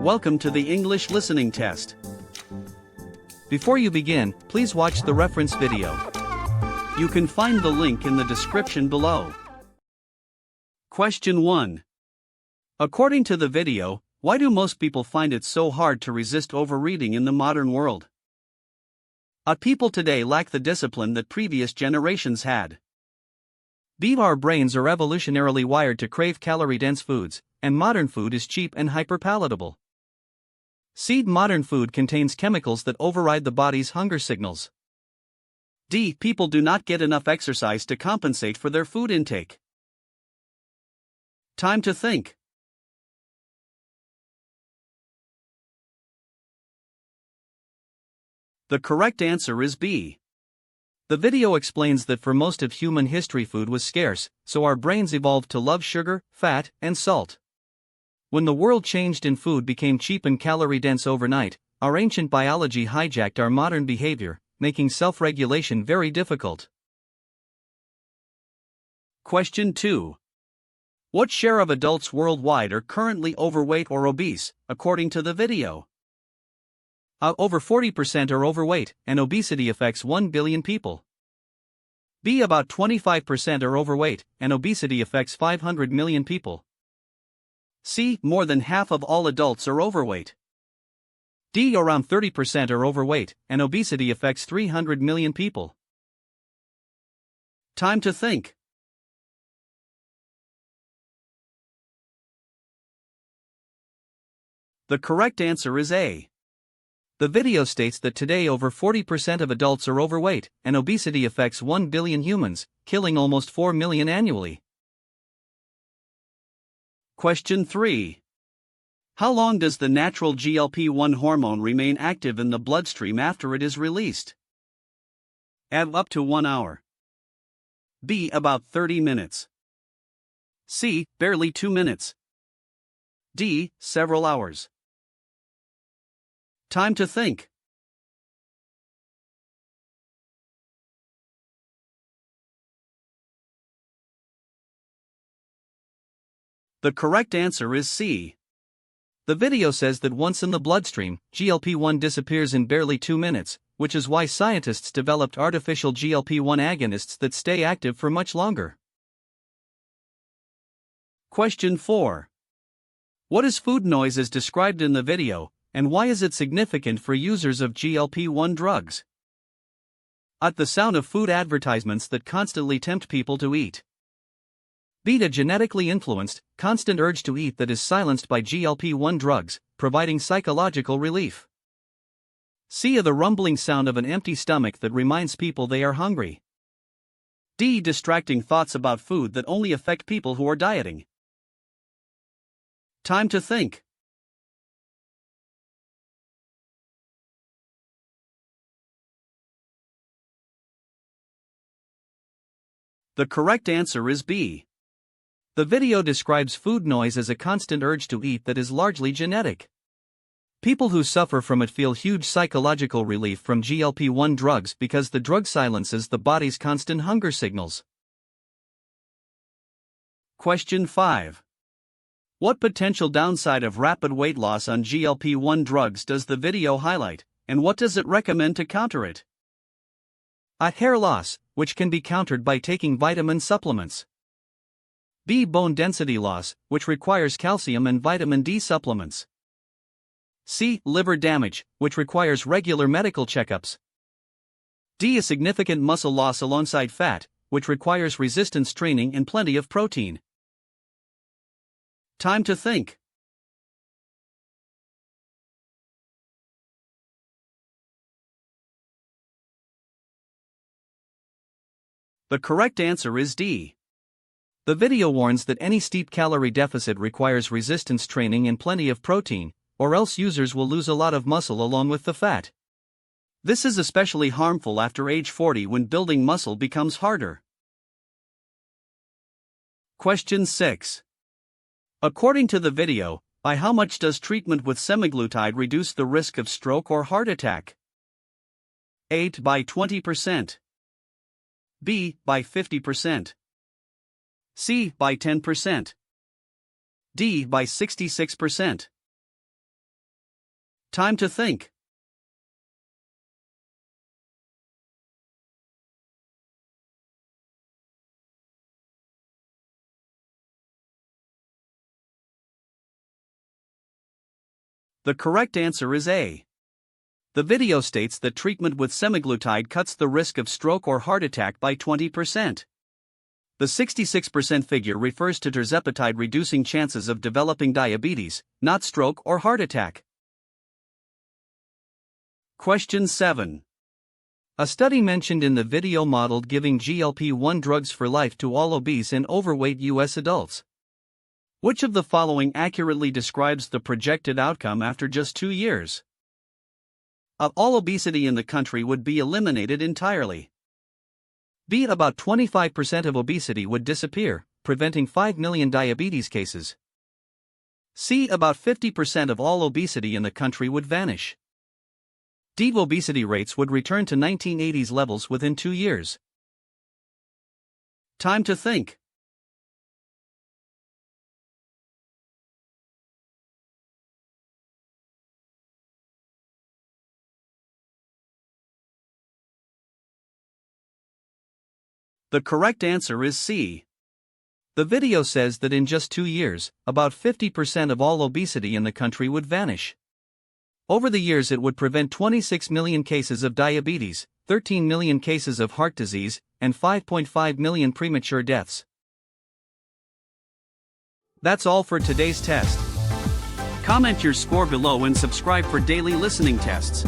Welcome to the English listening test. Before you begin, please watch the reference video. You can find the link in the description below. Question 1. According to the video, why do most people find it so hard to resist overeating in the modern world? A. People today lack the discipline that previous generations had. B. Our brains are evolutionarily wired to crave calorie-dense foods, and modern food is cheap and hyperpalatable. C. Modern food contains chemicals that override the body's hunger signals. D. People do not get enough exercise to compensate for their food intake. Time to think. The correct answer is B. The video explains that for most of human history food was scarce, so our brains evolved to love sugar, fat, and salt. When the world changed and food became cheap and calorie-dense overnight, our ancient biology hijacked our modern behavior, making self-regulation very difficult. Question 2. What share of adults worldwide are currently overweight or obese, according to the video? A. Over 40% are overweight, and obesity affects 1 billion people. B. About 25% are overweight, and obesity affects 500 million people. C. More than half of all adults are overweight. D. Around 30% are overweight, and obesity affects 300 million people. Time to think. The correct answer is A. The video states that today over 40% of adults are overweight, and obesity affects 1 billion humans, killing almost 4 million annually. Question 3. How long does the natural GLP-1 hormone remain active in the bloodstream after it is released? A. Up to 1 hour. B. About 30 minutes. C. Barely 2 minutes. D. Several hours. Time to think. The correct answer is C. The video says that once in the bloodstream, GLP-1 disappears in barely 2 minutes, which is why scientists developed artificial GLP-1 agonists that stay active for much longer. Question 4. What is food noise as described in the video, and why is it significant for users of GLP-1 drugs? A. The sound of food advertisements that constantly tempt people to eat. B. A genetically influenced, constant urge to eat that is silenced by GLP-1 drugs, providing psychological relief. C. The rumbling sound of an empty stomach that reminds people they are hungry. D. Distracting thoughts about food that only affect people who are dieting. Time to think. The correct answer is B. The video describes food noise as a constant urge to eat that is largely genetic. People who suffer from it feel huge psychological relief from GLP-1 drugs because the drug silences the body's constant hunger signals. Question 5. What potential downside of rapid weight loss on GLP-1 drugs does the video highlight, and what does it recommend to counter it? A. Hair loss, which can be countered by taking vitamin supplements. B. Bone density loss, which requires calcium and vitamin D supplements. C. Liver damage, which requires regular medical checkups. D. A significant muscle loss alongside fat, which requires resistance training and plenty of protein. Time to think. The correct answer is D. The video warns that any steep calorie deficit requires resistance training and plenty of protein, or else users will lose a lot of muscle along with the fat. This is especially harmful after age 40 when building muscle becomes harder. Question 6. According to the video, by how much does treatment with semaglutide reduce the risk of stroke or heart attack? A. By 20%. B. By 50%. C. By 10%. D. By 66%. Time to think. The correct answer is A. The video states that treatment with semaglutide cuts the risk of stroke or heart attack by 20%. The 66% figure refers to tirzepatide reducing chances of developing diabetes, not stroke or heart attack. Question 7. A study mentioned in the video modeled giving GLP-1 drugs for life to all obese and overweight U.S. adults. Which of the following accurately describes the projected outcome after just 2 years? All obesity in the country would be eliminated entirely. B. About 25% of obesity would disappear, preventing 5 million diabetes cases. C. About 50% of all obesity in the country would vanish. D. Obesity rates would return to 1980s levels within 2 years. Time to think. The correct answer is C. The video says that in just 2 years, about 50% of all obesity in the country would vanish. Over the years, it would prevent 26 million cases of diabetes, 13 million cases of heart disease, and 5.5 million premature deaths. That's all for today's test. Comment your score below and subscribe for daily listening tests.